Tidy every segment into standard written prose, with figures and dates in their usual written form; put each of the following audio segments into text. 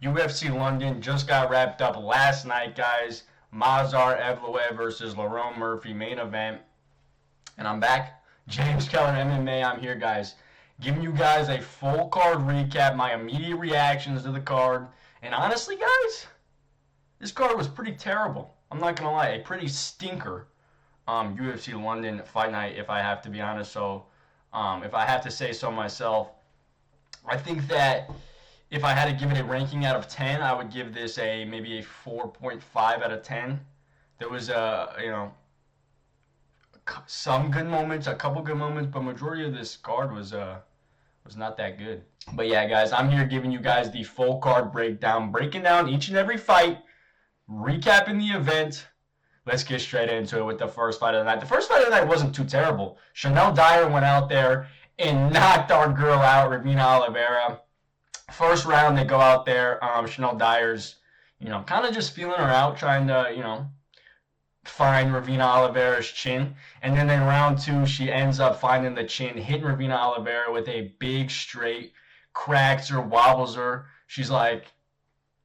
UFC London just got wrapped up last night, guys. Movsar Evloev versus Lerone Murphy main event. And I'm back. James Keller MMA. I'm here, guys. Giving you guys a full card recap, my immediate reactions to the card. And honestly, guys, this card was pretty terrible. I'm not going to lie. A pretty stinker UFC London fight night, if I have to be honest. So, if I have to say so myself, I think that if I had to give it a ranking out of 10, I would give this maybe a 4.5 out of 10. There was some good moments, a couple good moments, but majority of this card was not that good. But yeah, guys, I'm here giving you guys the full card breakdown, breaking down each and every fight, recapping the event. Let's get straight into it with the first fight of the night. The first fight of the night wasn't too terrible. Chanel Dyer went out there and knocked our girl out, Ravina Oliveira. First round, they go out there. Chanel Dyer's, kind of just feeling her out, trying to, find Ravina Oliveira's chin. And then in round two, she ends up finding the chin, hitting Ravina Oliveira with a big straight, cracks her, wobbles her. She's like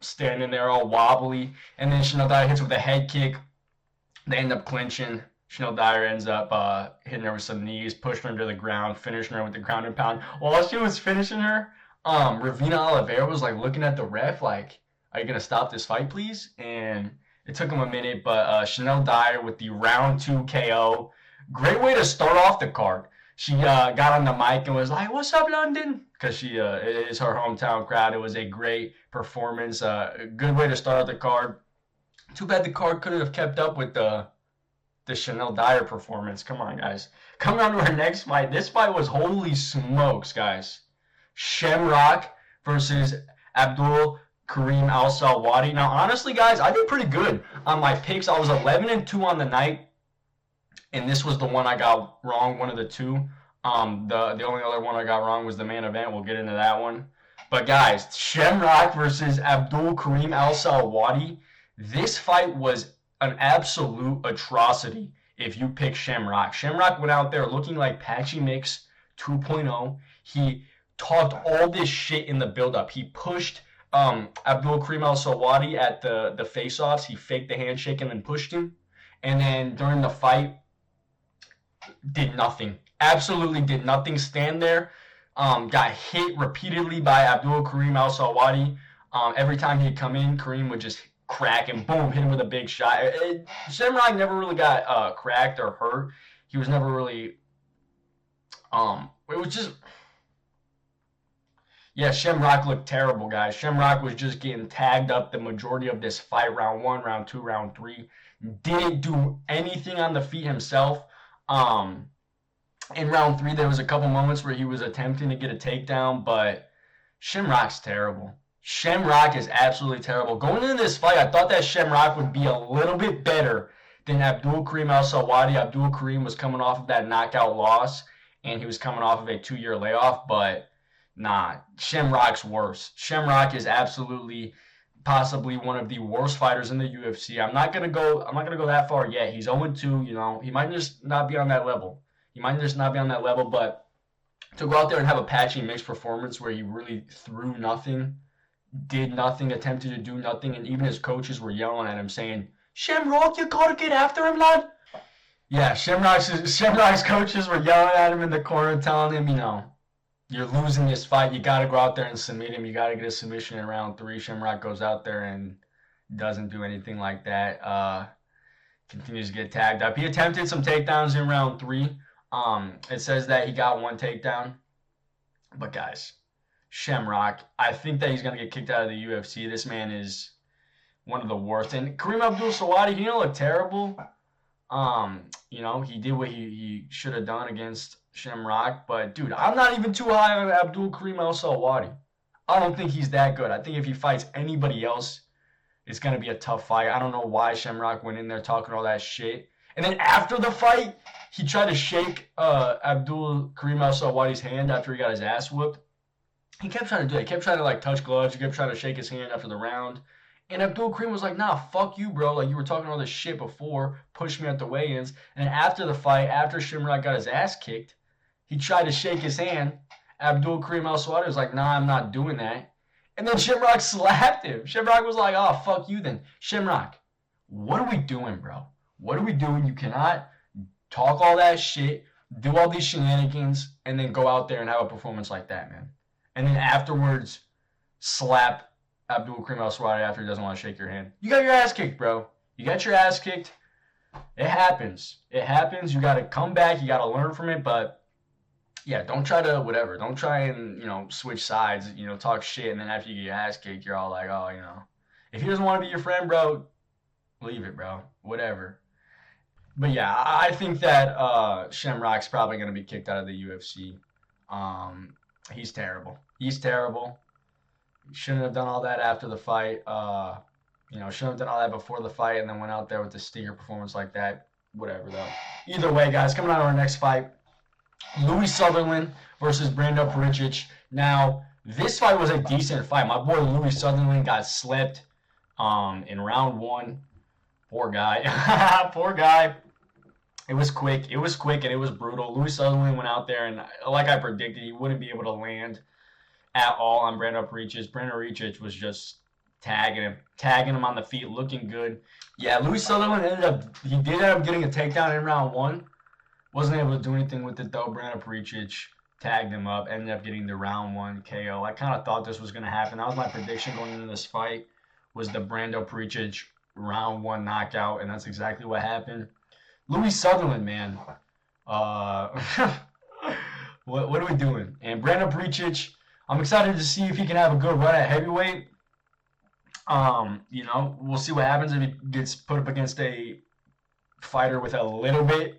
standing there all wobbly. And then Chanel Dyer hits with a head kick. They end up clinching. Chanel Dyer ends up hitting her with some knees, pushing her to the ground, finishing her with the ground and pound. While she was finishing her, Ravina Oliveira was like looking at the ref like, are you going to stop this fight, please? And it took him a minute, but Chanel Dyer with the round 2 KO. Great way to start off the card. She got on the mic and was like, what's up, London? Because it is her hometown crowd. It was a great performance. A good way to start the card. Too bad the card couldn't have kept up with the Chanel Dyer performance. Come on, guys. Coming on to our next fight. This fight was holy smokes, guys. Shamrock versus Abdul Karim Al Salwati. Now, honestly, guys, I did pretty good on my picks. I was 11-2 on the night, and this was the one I got wrong, one of the two. The only other one I got wrong was the main event. We'll get into that one. But, guys, Shamrock versus Abdul Karim Al Salwati. This fight was an absolute atrocity if you pick Shamrock. Shamrock went out there looking like Patchy Mix 2.0. He talked all this shit in the build-up. He pushed Abdul Karim Al Salwati at the face-offs. He faked the handshake and then pushed him. And then during the fight, did nothing. Absolutely did nothing. Stand there. Got hit repeatedly by Abdul Karim Al Salwati. Every time he'd come in, Karim would just crack and boom, hit him with a big shot. Shamrock never really got cracked or hurt. He was never really it was just, yeah, Shamrock looked terrible, guys. Shamrock was just getting tagged up the majority of this fight. Round 1, round 2, round 3. Didn't do anything on the feet himself. In round 3, there was a couple moments where he was attempting to get a takedown, but Shamrock's terrible. Shamrock is absolutely terrible. Going into this fight, I thought that Shamrock would be a little bit better than Abdul Karim Al Salwati. Abdul Karim was coming off of that knockout loss, and he was coming off of a 2-year layoff, but nah, Shamrock's worse. Shamrock is absolutely, possibly one of the worst fighters in the UFC. I'm not gonna go that far yet. He's 0-2. He might just not be on that level. But to go out there and have a patchy mixed performance where he really threw nothing, did nothing, attempted to do nothing, and even his coaches were yelling at him saying, Shamrock, you gotta get after him, lad. Yeah, Shamrock's coaches were yelling at him in the corner, telling him, you're losing this fight. You got to go out there and submit him. You got to get a submission in round 3. Shamrock goes out there and doesn't do anything like that. Continues to get tagged up. He attempted some takedowns in round 3. It says that he got 1 takedown. But, guys, Shamrock, I think that he's going to get kicked out of the UFC. This man is one of the worst. And Karim Abdul-Salwati, he didn't look terrible. He did what he should have done against Shamrock, but dude, I'm not even too high on Abdul Karim Al Salwati. I don't think he's that good. I think if he fights anybody else, it's gonna be a tough fight. I don't know why Shamrock went in there talking all that shit. And then after the fight, he tried to shake Abdul Karim Al Salwati's hand after he got his ass whooped. He kept trying to do it. He kept trying to touch gloves. He kept trying to shake his hand after the round. And Abdul Karim was like, nah, fuck you, bro. Like, you were talking all this shit before, pushed me at the weigh-ins. And after the fight, after Shamrock got his ass kicked, he tried to shake his hand. Abdul Karim Al Salwati was like, nah, I'm not doing that. And then Shamrock slapped him. Shamrock was like, oh, fuck you then. Shamrock, what are we doing, bro? What are we doing? You cannot talk all that shit, do all these shenanigans, and then go out there and have a performance like that, man. And then afterwards, slap Abdul Karim El-Swati after he doesn't want to shake your hand. You got your ass kicked, bro. You got your ass kicked. It happens. It happens. You got to come back. You got to learn from it. But yeah, don't try to whatever. Don't try and switch sides. Talk shit, and then after you get your ass kicked, you're all like, oh, if he doesn't want to be your friend, bro, leave it, bro. Whatever. But yeah, I think that Shamrock's probably gonna be kicked out of the UFC. He's terrible. He's terrible. Shouldn't have done all that after the fight. Shouldn't have done all that before the fight and then went out there with the stinger performance like that. Whatever, though. Either way, guys, coming on to our next fight, Louis Sutherland versus Brando Pericic. Now, this fight was a decent fight. My boy Louis Sutherland got slept in round one. Poor guy. Poor guy. It was quick. It was quick and it was brutal. Louis Sutherland went out there and, like I predicted, he wouldn't be able to land at all on Brando Pericic. Brando Pericic was just tagging him on the feet, looking good. Yeah, Louis Sutherland did end up getting a takedown in round one. Wasn't able to do anything with it though. Brando Pericic tagged him up, ended up getting the round one KO. I kind of thought this was going to happen. That was my prediction going into this fight, was the Brando Pericic round one knockout, and that's exactly what happened. Louis Sutherland, man. What are we doing? And Brando Pericic, I'm excited to see if he can have a good run at heavyweight. We'll see what happens if he gets put up against a fighter with a little bit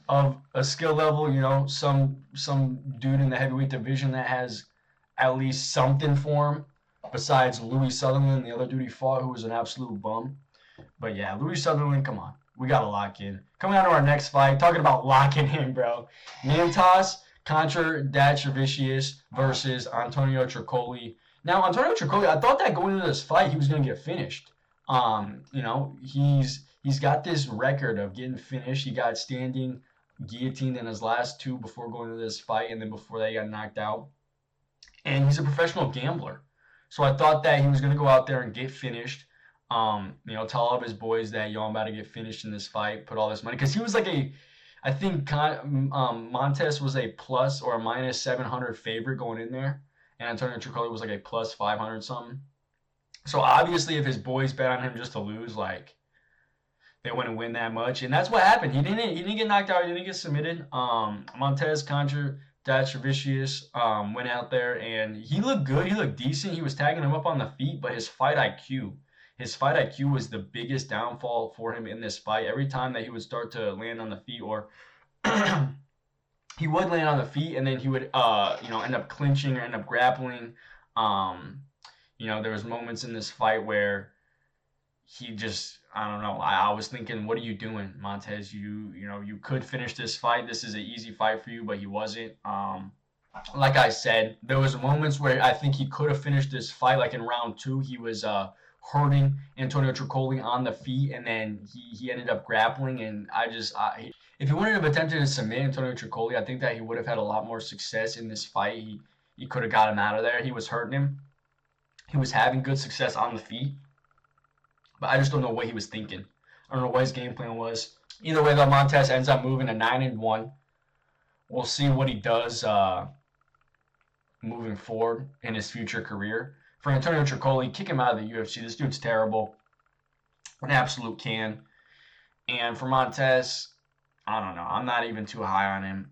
of a skill level, some dude in the heavyweight division that has at least something for him besides Louis Sutherland, the other dude he fought, who was an absolute bum. But yeah, Louis Sutherland, come on. We got to lock in. Coming on to our next fight, talking about locking in, bro. Mantas Contradachevicius versus Antonio Tricoli. Now, Antonio Tricoli, I thought that going into this fight, he was going to get finished. He's got this record of getting finished. He got standing guillotined in his last two before going into this fight, and then before that he got knocked out. And he's a professional gambler. So I thought that he was going to go out there and get finished. Tell all of his boys that, I'm about to get finished in this fight, put all this money. Because he was like I think Montes was a plus or a minus 700 favorite going in there. And Antonio Tricoli was like a plus 500 something. So obviously if his boys bet on him just to lose, like, they wouldn't win that much. And that's what happened. He didn't get knocked out. He didn't get submitted. Montez Contradachevicius went out there and he looked good. He looked decent. He was tagging him up on the feet, but his fight IQ was the biggest downfall for him in this fight. Every time that he would start to land on the feet, or he would land on the feet and then he would end up clinching or end up grappling. There was moments in this fight where he just, I don't know. I was thinking, what are you doing, Montez? You could finish this fight. This is an easy fight for you, but he wasn't. Like I said, there was moments where I think he could have finished this fight. Like in round two, he was hurting Antonio Tricoli on the feet, and then he ended up grappling. And if he wouldn't have attempted to submit Antonio Tricoli, I think that he would have had a lot more success in this fight. He could have got him out of there. He was hurting him. He was having good success on the feet. But I just don't know what he was thinking. I don't know what his game plan was. Either way, though, Montez ends up moving to 9-1. We'll see what he does moving forward in his future career. For Antonio Tricoli, kick him out of the UFC. This dude's terrible. An absolute can. And for Montez, I don't know. I'm not even too high on him.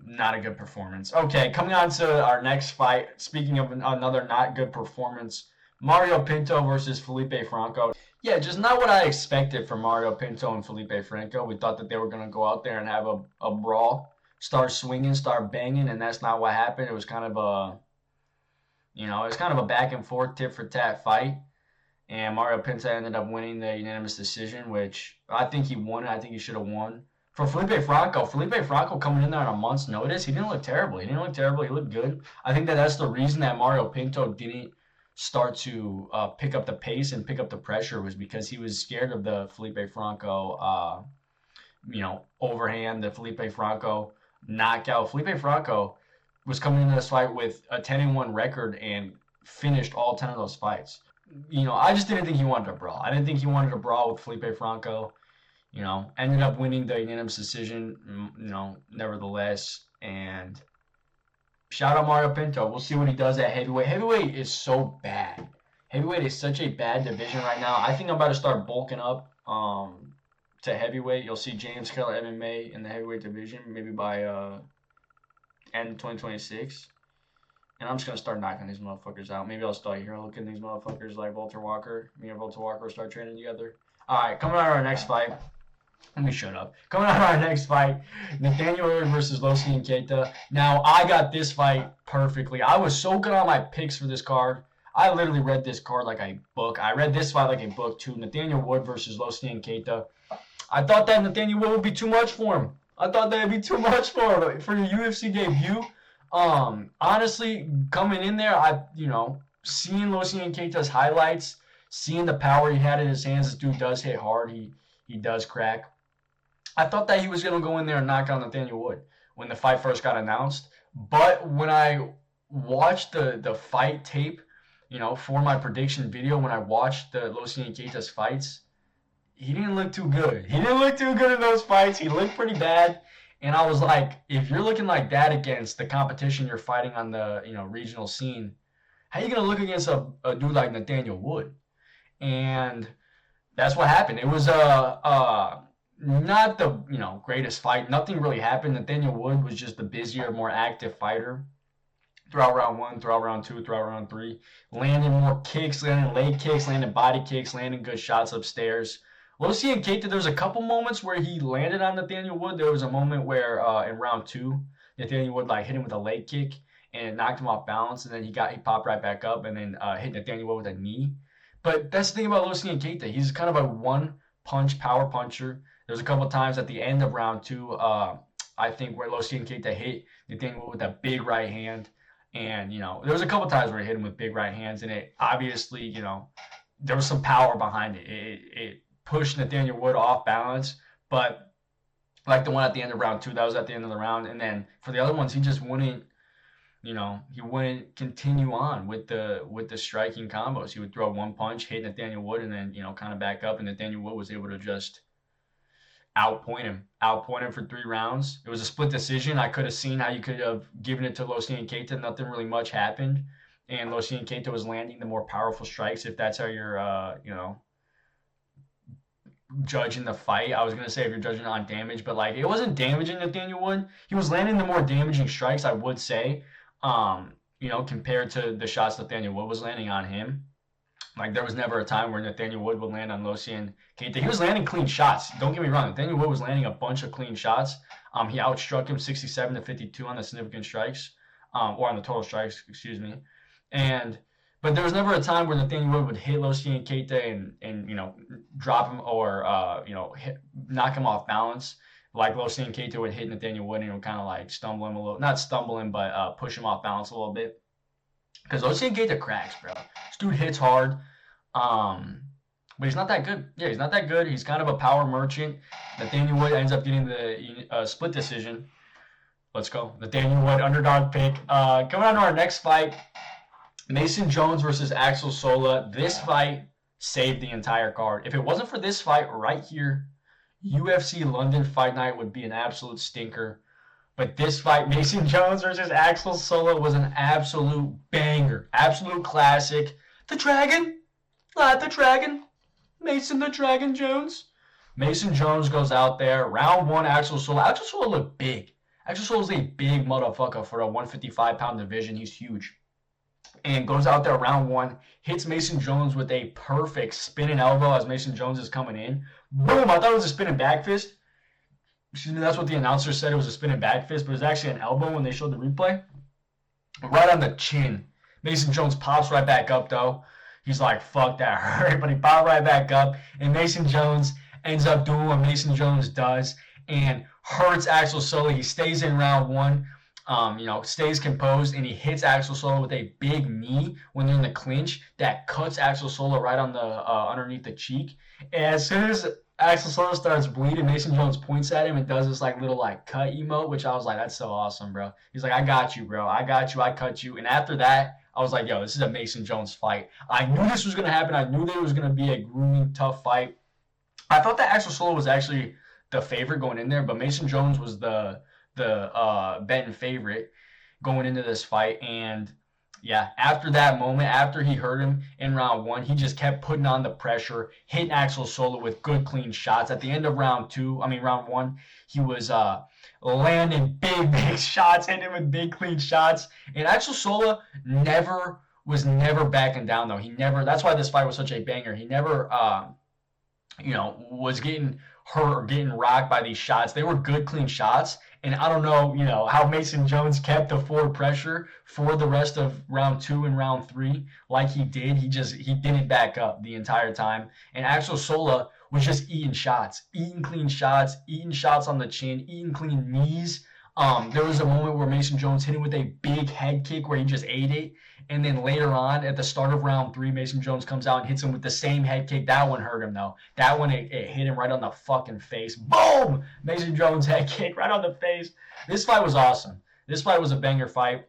Not a good performance. Okay, coming on to our next fight. Speaking of another not good performance, Mario Pinto versus Felipe Franco. Yeah, just not what I expected from Mario Pinto and Felipe Franco. We thought that they were going to go out there and have a brawl, start swinging, start banging, and that's not what happened. It was kind of a back and forth, tit for tat fight. And Mario Pinto ended up winning the unanimous decision, which I think he won. I think he should have won. For Felipe Franco coming in there on a month's notice, he didn't look terrible. He looked good. I think that's the reason that Mario Pinto didn't start to pick up the pace and pick up the pressure, was because he was scared of the Felipe Franco, overhand, the Felipe Franco knockout. Felipe Franco was coming into this fight with a 10-1 record and finished all 10 of those fights. I just didn't think he wanted to brawl. I didn't think he wanted to brawl with Felipe Franco. Ended up winning the unanimous decision, nevertheless. And shout out Mario Pinto. We'll see what he does at heavyweight. Heavyweight is so bad. Heavyweight is such a bad division right now. I think I'm about to start bulking up to heavyweight. You'll see James Keller MMA in the heavyweight division maybe by end 2026. And I'm just going to start knocking these motherfuckers out. Maybe I'll start here looking at these motherfuckers like Walter Walker. Me and Walter Walker will start training together. All right, coming out of our next fight. Let me shut up. Coming out of our next fight, Nathaniel Wood versus Losian Keita. Now, I got this fight perfectly. I was so good on my picks for this card. I literally read this card like a book. I read this fight like a book, too. Nathaniel Wood versus Losian Keita. I thought that Nathaniel Wood would be too much for him. I thought that would be too much for him. For your UFC debut, honestly, coming in there, seeing Losian Keita's highlights, seeing the power he had in his hands, this dude does hit hard. He does crack. I thought that he was going to go in there and knock out Nathaniel Wood when the fight first got announced. But when I watched the fight tape, for my prediction video, when I watched the Losian Keita's fights, he didn't look too good. He didn't look too good in those fights. He looked pretty bad. And I was like, if you're looking like that against the competition you're fighting on the regional scene, how are you going to look against a dude like Nathaniel Wood? And that's what happened. It was not the greatest fight. Nothing really happened. Nathaniel Wood was just the busier, more active fighter throughout round 1, throughout round 2, throughout round 3. Landing more kicks, landing leg kicks, landing body kicks, landing good shots upstairs. Losian Keita, there was a couple moments where he landed on Nathaniel Wood. There was a moment where in round 2, Nathaniel Wood hit him with a leg kick and it knocked him off balance, and then he popped right back up and then hit Nathaniel Wood with a knee. But that's the thing about Losian Keita. He's kind of a one-punch power puncher. There's a couple of times at the end of round 2, I think, where Losian Keita hit Nathaniel Wood with a big right hand. And, there was a couple of times where he hit him with big right hands, and it obviously, there was some power behind it. It pushed Nathaniel Wood off balance, but like the one at the end of round 2, that was at the end of the round. And then for the other ones, he just wouldn't, he wouldn't continue on with the striking combos. He would throw one punch, hit Nathaniel Wood, and then, kind of back up, and Nathaniel Wood was able to just outpoint him for 3 rounds. It was a split decision. I could have seen how you could have given it to Losian Keita. Nothing really much happened, and Losian Keita was landing the more powerful strikes, if that's how you're, judging the fight. I was going to say if you're judging on damage, but it wasn't damaging Nathaniel Wood. He was landing the more damaging strikes, I would say, compared to the shots Nathaniel Wood was landing on him. There was never a time where Nathaniel Wood would land on Losian Keita. He was landing clean shots. Don't get me wrong. Nathaniel Wood was landing a bunch of clean shots. He outstruck him 67-52 on the significant strikes, or on the total strikes, excuse me. But there was never a time where Nathaniel Wood would hit Losian Keita and drop him or knock him off balance, like Losian Keita would hit Nathaniel Wood and kind of stumble him a little, not stumble him, but push him off balance a little bit. Because Losian Keita cracks, bro. This dude hits hard, but he's not that good. Yeah, he's not that good. He's kind of a power merchant. Nathaniel Wood ends up getting the split decision. Let's go. Nathaniel Wood, underdog pick. Coming on to our next fight, Mason Jones versus Axel Sola. This fight saved the entire card. If it wasn't for this fight right here, UFC London Fight Night would be an absolute stinker. But this fight, Mason Jones versus Axel Sola, was an absolute banger. Absolute classic. The Dragon? Not the Dragon. Mason the Dragon Jones. Mason Jones goes out there. Round 1, Axel Sola. Axel Sola looked big. Axel Sola's a big motherfucker for a 155-pound division. He's huge. And goes out there round 1. Hits Mason Jones with a perfect spinning elbow as Mason Jones is coming in. Boom! I thought it was a spinning back fist. Excuse me, that's what the announcer said. It was a spinning back fist, but it was actually an elbow when they showed the replay. Right on the chin. Mason Jones pops right back up, though. He's like, fuck, that hurt. But he popped right back up. And Mason Jones ends up doing what Mason Jones does and hurts Axel Sola. He stays in round 1. stays composed, and he hits Axel Solo with a big knee when they're in the clinch that cuts Axel Solo right on the underneath the cheek. And as soon as Axel Solo starts bleeding, Mason Jones points at him and does this like little like cut emote, which I was like, that's so awesome, bro. He's like, I got you, bro. I got you. I cut you. And after that, I was like, yo, this is a Mason Jones fight. I knew this was gonna happen. I knew there was gonna be a grueling, tough fight. I thought that Axel Solo was actually the favorite going in there, but Mason Jones was the betting favorite going into this fight. And yeah, after that moment, after he hurt him in round 1, he just kept putting on the pressure, hitting Axel Solo with good, clean shots. At the end of round 1, he was landing big shots, hitting him with big, clean shots. And Axel Solo was never backing down, though. He never. That's why this fight was such a banger. He never, was getting hurt or getting rocked by these shots. They were good, clean shots. And I don't know, how Mason Jones kept the forward pressure for the rest of round 2 and round 3 like he did. He didn't back up the entire time. And Axel Solo was just eating shots, eating clean shots, eating shots on the chin, eating clean knees. There was a moment where Mason Jones hit him with a big head kick where he just ate it. And then later on, at the start of round 3, Mason Jones comes out and hits him with the same head kick. That one hurt him, though. That one, it hit him right on the fucking face. Boom! Mason Jones head kick right on the face. This fight was awesome. This fight was a banger fight.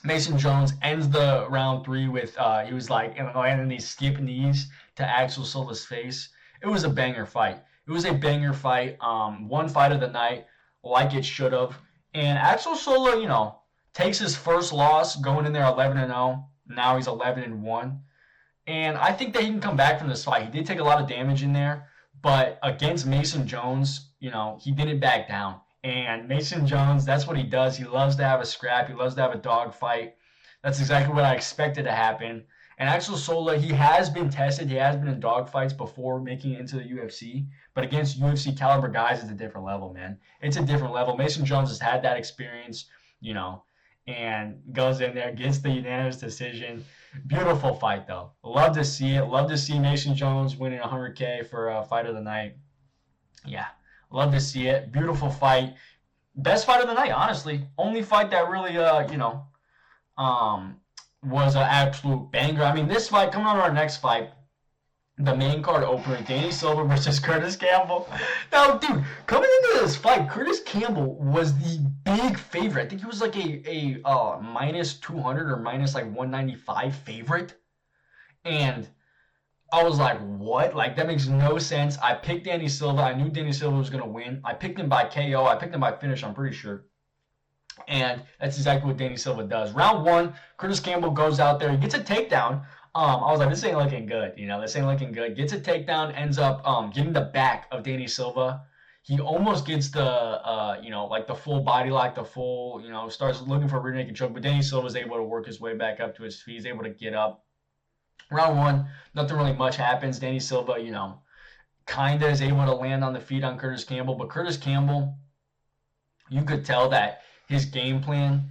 Mason Jones ends the round 3 with, he was like, landing these skip knees to Axel Solo's face. It was a banger fight. It was a banger fight. One fight of the night, like it should have. And Axel Solo, takes his first loss going in there 11-0. Now he's 11-1. And I think that he can come back from this fight. He did take a lot of damage in there, but against Mason Jones, he didn't back down. And Mason Jones, that's what he does. He loves to have a scrap. He loves to have a dog fight. That's exactly what I expected to happen. And Axel Solo, he has been tested. He has been in dogfights before making it into the UFC. But against UFC caliber guys, it's a different level, man. It's a different level. Mason Jones has had that experience, and goes in there, gets the unanimous decision. Beautiful fight, though. Love to see it. Love to see Mason Jones winning $100K for a fight of the night. Yeah, love to see it. Beautiful fight. Best fight of the night, honestly. Only fight that really, was an absolute banger. I mean, this fight, coming on to our next fight, the main card opener, Danny Silva versus Curtis Campbell. Now, dude, coming into this fight, Curtis Campbell was the big favorite. I think he was like a minus 200 or minus like 195 favorite. And I was like, what? Like, that makes no sense. I picked Danny Silva. I knew Danny Silva was going to win. I picked him by KO. I picked him by finish, I'm pretty sure. And that's exactly what Danny Silva does. Round 1, Curtis Campbell goes out there. He gets a takedown. I was like, this ain't looking good. This ain't looking good. Gets a takedown, ends up getting the back of Danny Silva. He almost gets the, like the full body lock, the full, starts looking for a rear naked choke. But Danny Silva's able to work his way back up to his feet. He's able to get up. Round 1, nothing really much happens. Danny Silva, kind of is able to land on the feet on Curtis Campbell. But Curtis Campbell, you could tell that his game plan,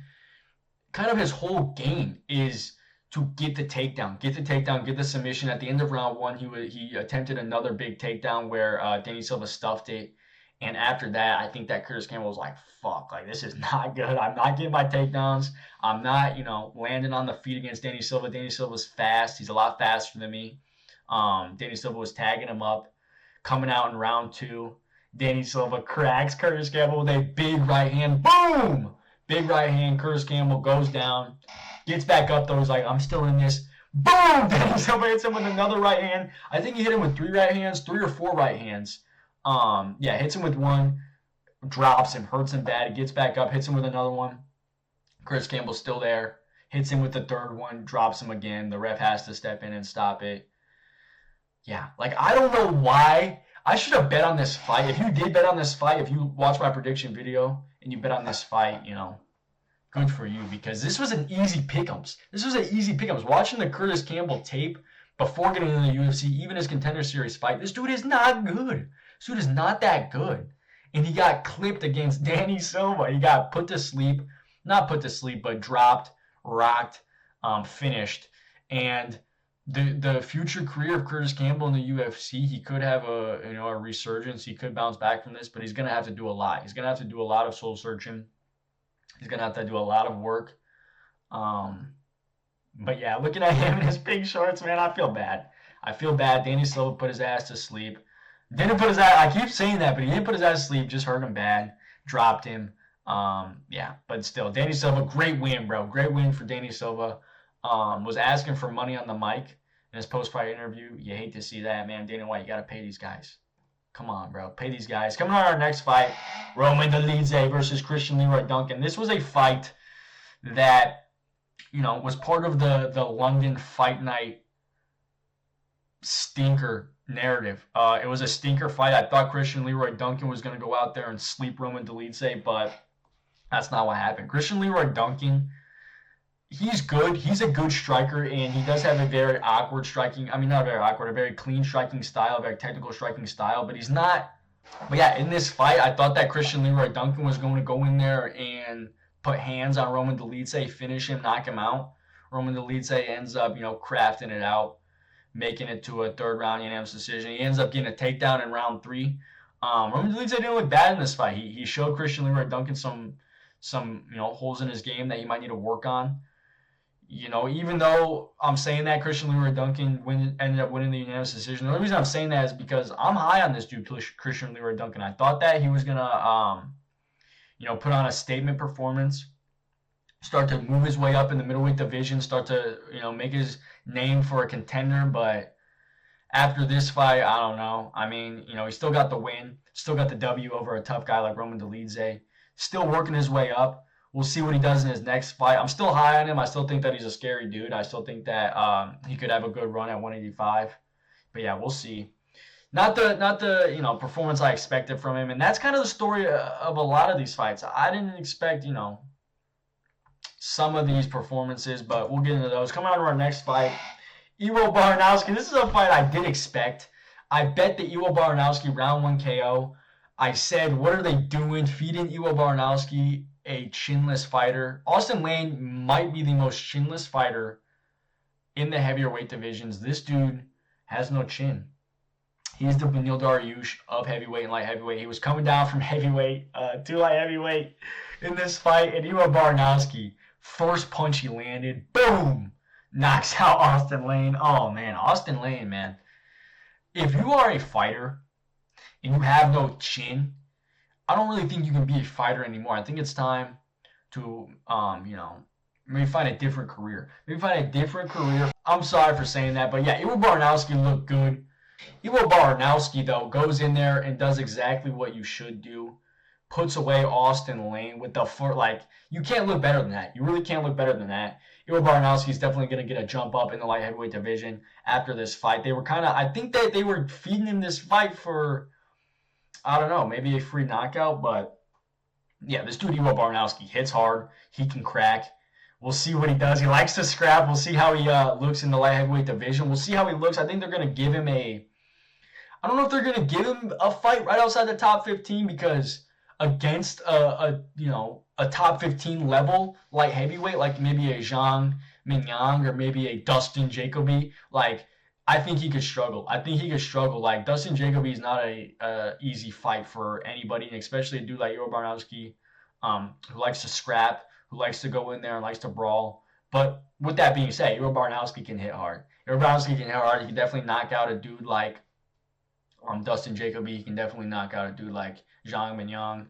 kind of his whole game is to get the takedown, get the submission. At the end of round 1, he attempted another big takedown where Danny Silva stuffed it. And after that, I think that Curtis Campbell was like, fuck, like, this is not good. I'm not getting my takedowns. I'm not, landing on the feet against Danny Silva. Danny Silva's fast. He's a lot faster than me. Danny Silva was tagging him up. Coming out in round 2, Danny Silva cracks Curtis Campbell with a big right hand. Boom! Big right hand. Curtis Campbell goes down. Gets back up, though. He's like, I'm still in this. Boom! Danny Silva hits him with another right hand. I think he hit him with 3 right hands, 3 or 4 right hands. Hits him with one, drops him, hurts him bad. He gets back up, hits him with another one. Curtis Campbell's still there. Hits him with the 3rd one, drops him again. The ref has to step in and stop it. Yeah, like, I don't know why. I should have bet on this fight. If you did bet on this fight, if you watched my prediction video and you bet on this fight, good for you, because this was an easy pick'ems. Watching the Curtis Campbell tape before getting into the UFC, even his Contender Series fight, this dude is not good. This dude is not that good. And he got clipped against Danny Silva. He got put to sleep. Not put to sleep, but dropped, rocked, finished. And the future career of Curtis Campbell in the UFC, he could have a resurgence. He could bounce back from this, but he's going to have to do a lot. He's going to have to do a lot of soul searching. He's going to have to do a lot of work. But yeah, looking at him in his big shorts, man, I feel bad. I feel bad. Danny Silva put his ass to sleep. Didn't put his ass. I keep saying that, but he didn't put his ass to sleep. Just hurt him bad. Dropped him. Yeah, but still, Danny Silva, great win, bro. Great win for Danny Silva. Was asking for money on the mic in his post-fight interview. You hate to see that, man. Dana White, you gotta pay these guys. Come on, bro. Pay these guys. Coming on our next fight, Roman Dolidze versus Christian Leroy Duncan. This was a fight that, was part of the London Fight Night stinker narrative. It was a stinker fight. I thought Christian Leroy Duncan was going to go out there and sleep Roman Dolidze, but that's not what happened. Christian Leroy Duncan, he's good. He's a good striker, and he does have a very awkward striking. I mean, not very awkward, a very clean striking style, a very technical striking style, but he's not. But yeah, in this fight, I thought that Christian Leroy Duncan was going to go in there and put hands on Roman Dolidze, finish him, knock him out. Roman Dolidze ends up, crafting it out, making it to a third round unanimous decision. He ends up getting a takedown in round 3. Roman Dolidze didn't look bad in this fight. He showed Christian Leroy Duncan some holes in his game that he might need to work on. Even though I'm saying that Christian Leroy Duncan ended up winning the unanimous decision, the only reason I'm saying that is because I'm high on this dude, Christian Leroy Duncan. I thought that he was gonna put on a statement performance, start to move his way up in the middleweight division, start to, make his name for a contender. But after this fight, I don't know. I mean, he still got the win, still got the W over a tough guy like Roman Dolidze, still working his way up. We'll see what he does in his next fight. I'm still high on him. I still think that he's a scary dude. I still think that he could have a good run at 185. But yeah, we'll see. Not the performance I expected from him, and that's kind of the story of a lot of these fights. I didn't expect some of these performances, but we'll get into those. Coming on to our next fight, Iwo Baranowski. This is a fight I did expect. I bet the Iwo Baranowski round 1 KO. I said, what are they doing feeding Iwo Baranowski a chinless fighter? Austin Lane might be the most chinless fighter in the heavier weight divisions. This dude has no chin. He's the Beneil Dariush of heavyweight and light heavyweight. He was coming down from heavyweight to light heavyweight in this fight. And Iwo Baranowski, first punch he landed, boom, knocks out Austin Lane. Oh, man, Austin Lane, man. If you are a fighter and you have no chin, I don't really think you can be a fighter anymore. I think it's time to, maybe find a different career. I'm sorry for saying that, but yeah, Iwo Baranowski looked good. Iwo Baranowski, though, goes in there and does exactly what you should do. Puts away Austin Lane with the foot. Like, you can't look better than that. You really can't look better than that. Iwo Baranowski is definitely going to get a jump up in the light heavyweight division after this fight. They were I think that they were feeding him this fight for, I don't know, maybe a free knockout. But, yeah, this dude, Iwo Baranowski, hits hard. He can crack. We'll see what he does. He likes to scrap. We'll see how he looks in the light heavyweight division. We'll see how he looks. I think they're going to give him I don't know if they're going to give him a fight right outside the top 15, because against a top 15 level light heavyweight, like maybe a Zhang Minyang or maybe a Dustin Jacoby, like, I think he could struggle. Like, Dustin Jacoby is not a easy fight for anybody, and especially a dude like Iwo Baranowski, who likes to scrap, who likes to go in there and likes to brawl. But with that being said, Iwo Baranowski can hit hard. He can definitely knock out a dude like Dustin Jacoby. He can definitely knock out a dude like Zhang Minyang.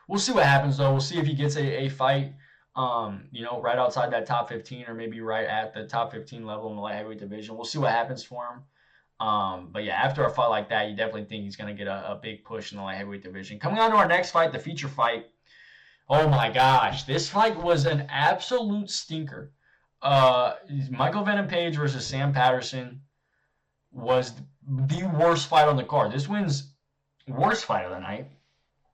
We'll see what happens, though. We'll see if he gets a fight, right outside that top 15 or maybe right at the top 15 level in the light heavyweight division. We'll see what happens for him. But yeah, after a fight like that, you definitely think he's going to get a big push in the light heavyweight division. Coming on to our next fight, the feature fight. Oh my gosh, this fight was an absolute stinker. Michael Venom Page versus Sam Patterson was the worst fight on the card. This wins worst fight of the night.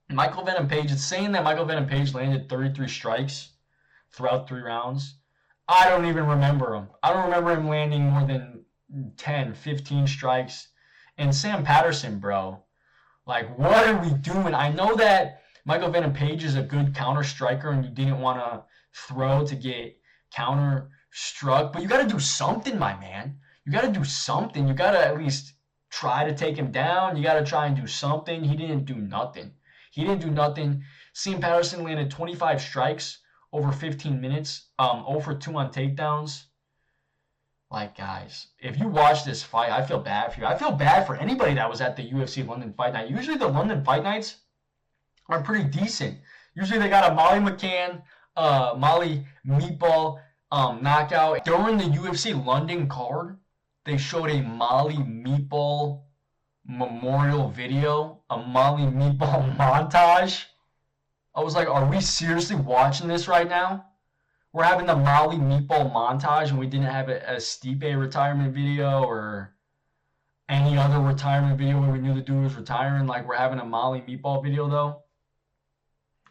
Michael Venom Page, it's saying that Michael Venom Page landed 33 strikes throughout 3 rounds. I don't even remember him. I don't remember him landing more than 10, 15 strikes. And Sam Patterson, bro, like, what are we doing? I know that Michael Venom Page is a good counter striker and you didn't want to throw to get counter struck, but you got to do something, my man. You got to do something. You got to at least try to take him down. You got to try and do something. He didn't do nothing. Sam Patterson landed 25 strikes over 15 minutes. 0 for 2 on takedowns. Like, guys, if you watch this fight, I feel bad for you. I feel bad for anybody that was at the UFC London Fight Night. Usually the London Fight Nights are pretty decent. Usually they got a Molly McCann, Molly Meatball knockout. During the UFC London card, they showed a Molly Meatball memorial video, a Molly Meatball montage. I was like, are we seriously watching this right now? We're having the Molly Meatball montage and we didn't have a Stipe retirement video or any other retirement video where we knew the dude was retiring. Like, we're having a Molly Meatball video, though.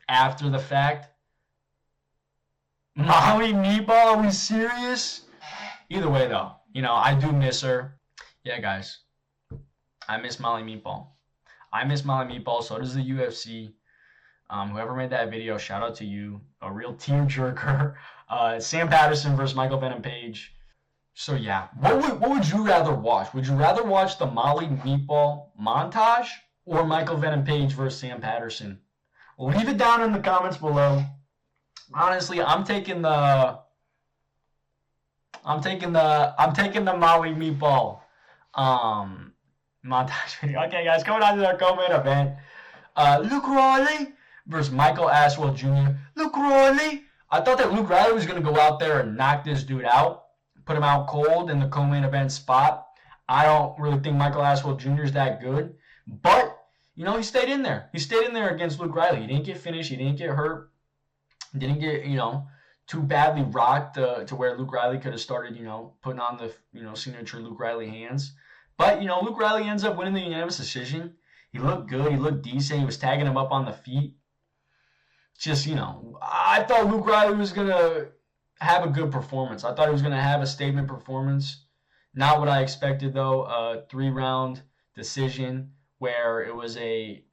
After the fact. Molly Meatball, are we serious? Either way, though, I do miss her. Yeah, guys. I miss Molly Meatball. I miss Molly Meatball. So does the UFC. Whoever made that video, shout out to you. A real tearjerker. Sam Patterson versus Michael Venom Page. So yeah, what would you rather watch? Would you rather watch the Molly Meatball montage or Michael Venom Page versus Sam Patterson? Leave it down in the comments below. Honestly, I'm taking the Molly Meatball montage video. Okay, guys, coming on to our co-main event. Luke Riley versus Michael Aswell Jr. Luke Riley. I thought that Luke Riley was going to go out there and knock this dude out, put him out cold in the co-main event spot. I don't really think Michael Aswell Jr. is that good. But, he stayed in there. He stayed in there against Luke Riley. He didn't get finished. He didn't get hurt. Didn't get, too badly rocked to where Luke Riley could have started, putting on the, signature Luke Riley hands. But, Luke Riley ends up winning the unanimous decision. He looked good. He looked decent. He was tagging him up on the feet. Just, I thought Luke Riley was going to have a good performance. I thought he was going to have a statement performance. Not what I expected, though. A 3-round decision where it was a,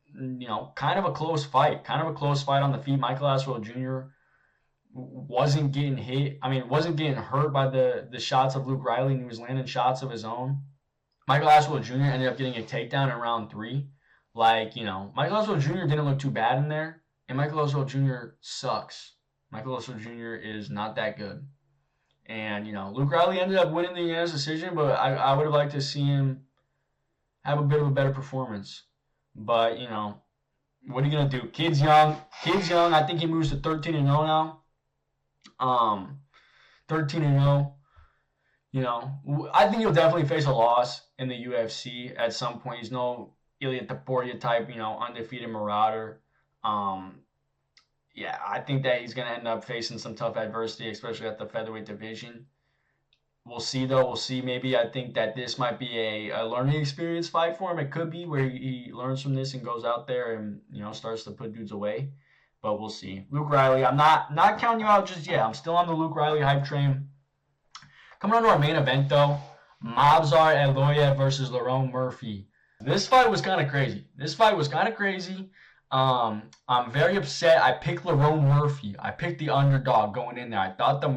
kind of a close fight. Kind of a close fight on the feet. Michael Aswell Jr. wasn't getting hit. Wasn't getting hurt by the shots of Luke Riley, and he was landing shots of his own. Michael Aswell Jr. ended up getting a takedown in round 3. Michael Aswell Jr. didn't look too bad in there. And Michael Aswell Jr. sucks. Michael Aswell Jr. is not that good. And, Luke Riley ended up winning the unanimous decision, but I would have liked to see him have a bit of a better performance. But, what are you going to do? Kid's young. I think he moves to 13-0 now. 13-0. I think he'll definitely face a loss in the UFC at some point. He's no Ilya Taporia type, undefeated marauder. Yeah, I think that he's going to end up facing some tough adversity, especially at the featherweight division. We'll see, though. We'll see. Maybe I think that this might be a learning experience fight for him. It could be where he learns from this and goes out there and, starts to put dudes away. But we'll see. Luke Riley, I'm not counting you out just yet. I'm still on the Luke Riley hype train. Coming on to our main event, though, Movsar Eloya versus Lerone Murphy. This fight was kind of crazy. I'm very upset. I picked Lerone Murphy. I picked the underdog going in there. I thought the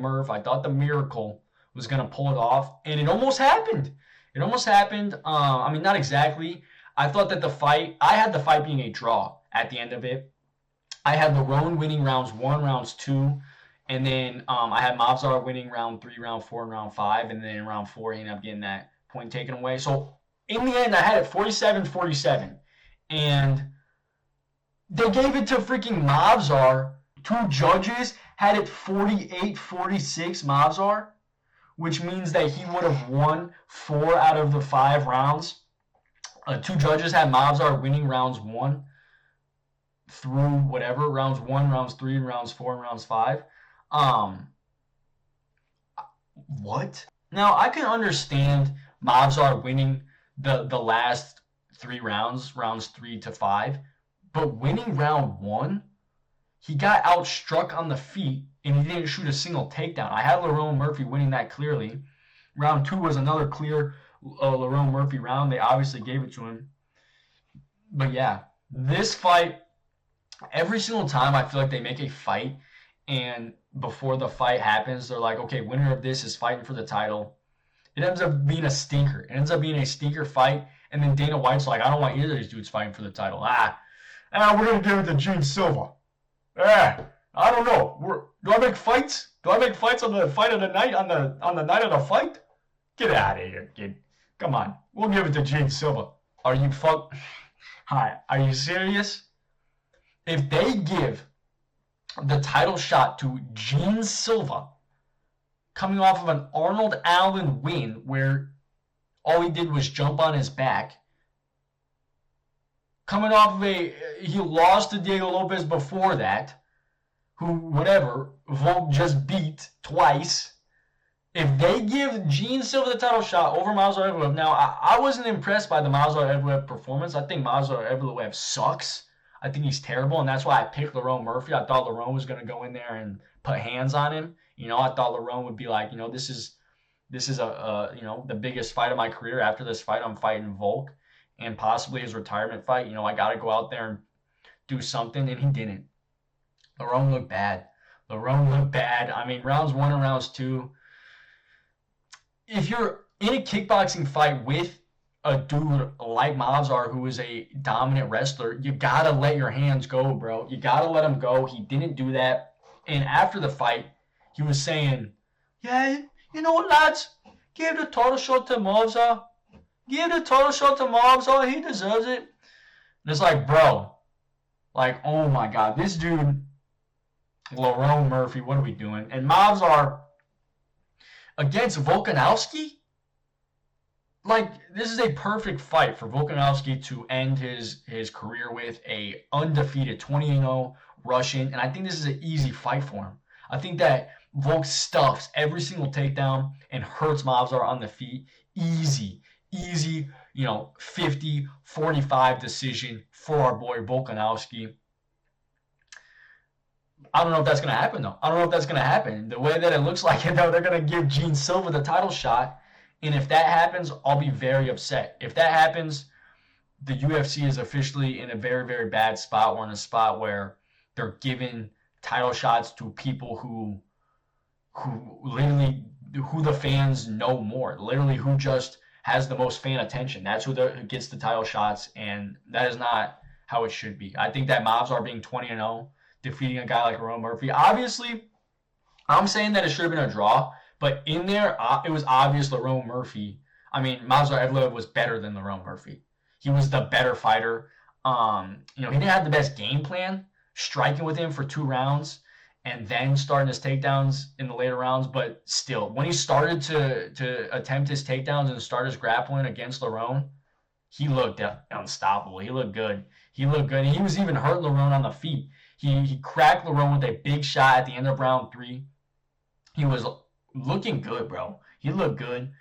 miracle was going to pull it off, and it almost happened. Not exactly. I thought that I had the fight being a draw at the end of it. I had Lerone winning rounds 1, rounds 2, and then I had Movsar winning round 3, round 4, and round 5, and then in round 4 he ended up getting that point taken away. So in the end, I had it 47-47, and they gave it to freaking Movsar. 2 judges had it 48-46 Movsar, which means that he would have won 4 out of the 5 rounds. 2 judges had Movsar winning rounds 1 through whatever, rounds 1, rounds 3, and rounds 4, and rounds 5. What? Now, I can understand Movsar winning the last 3 rounds 3 to 5, but winning round 1, he got outstruck on the feet, and he didn't shoot a single takedown. I had Lerone Murphy winning that clearly. Round 2 was another clear Lerone Murphy round. They obviously gave it to him. But yeah, this fight, every single time I feel like they make a fight, and before the fight happens, they're like, okay, winner of this is fighting for the title. It ends up being a stinker. It ends up being a stinker fight, and then Dana White's like, I don't want either of these dudes fighting for the title. We're going to give it to Gene Silva. I don't know. Do I make fights? Do I make fights on the fight of the night on the night of the fight? Get out of here, kid. Come on. We'll give it to Gene Silva. Are you fuck? Hi. Are you serious? If they give the title shot to Gene Silva, coming off of an Arnold Allen win where all he did was jump on his back, coming off of he lost to Diego Lopez before that, Volk just beat twice. If they give Gene Silva the title shot over Movsar Evloev, now I wasn't impressed by the Movsar Evloev performance. I think Movsar Evloev sucks. I think he's terrible, and that's why I picked Lerone Murphy. I thought Lerone was going to go in there and put hands on him. I thought Lerone would be like, this is the biggest fight of my career. After this fight, I'm fighting Volk, and possibly his retirement fight. I got to go out there and do something, and he didn't. Lerone looked bad. I mean, rounds 1 and rounds 2. If you're in a kickboxing fight with a dude like Movsar, who is a dominant wrestler, you gotta let your hands go, bro. You gotta let him go. He didn't do that. And after the fight, he was saying, yeah, you know what, lads? Give the title shot to Movsar. Give the title shot to Movsar. He deserves it. And it's like, bro, like, oh my God, this dude, Lerone Murphy, what are we doing? And Movsar against Volkanovski? Like, this is a perfect fight for Volkanovski to end his career with a undefeated 20-0 Russian, and I think this is an easy fight for him. I think that Volk stuffs every single takedown and hurts Movsar on the feet. Easy, 50-45 decision for our boy Volkanovski. I don't know if that's going to happen, though. The way that it looks like, though, they're going to give Gene Silva the title shot. And if that happens, I'll be very upset. If that happens, the UFC is officially in a very, very bad spot, or in a spot where they're giving title shots to people who the fans know more. Literally, who just has the most fan attention. That's who gets the title shots, and that is not how it should be. I think that Movsar being 20-0, defeating a guy like Lerone Murphy, obviously, I'm saying that it should have been a draw. But in there, it was obvious Lerone Murphy. I mean, Movsar Evloev was better than Lerone Murphy. He was the better fighter. He didn't have the best game plan, striking with him for 2 rounds and then starting his takedowns in the later rounds. But still, when he started to attempt his takedowns and start his grappling against Lerone, he looked unstoppable. He looked good. And he was even hurting Lerone on the feet. He cracked Lerone with a big shot at the end of round 3. He was looking good, bro. He looked good.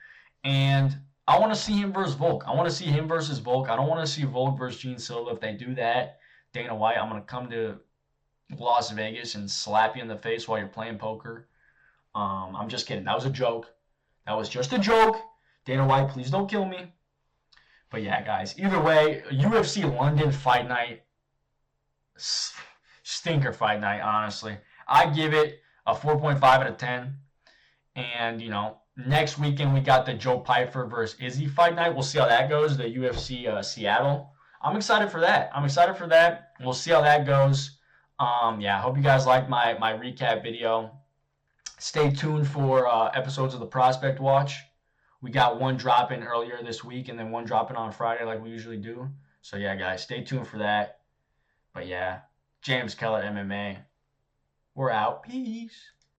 And I want to see him versus Volk. I don't want to see Volk versus Gene Silva. If they do that, Dana White, I'm going to come to Las Vegas and slap you in the face while you're playing poker. I'm just kidding. That was a joke. That was just a joke. Dana White, please don't kill me. But yeah, guys. Either way, UFC London fight night. Stinker fight night, honestly. I give it a 4.5 out of 10. And, next weekend we got the Joe Pyfer versus Izzy fight night. We'll see how that goes, the UFC Seattle. I'm excited for that. We'll see how that goes. I hope you guys liked my recap video. Stay tuned for episodes of the Prospect Watch. We got one dropping earlier this week and then one dropping on Friday like we usually do. So, yeah, guys, stay tuned for that. But, yeah, James Keller MMA. We're out. Peace.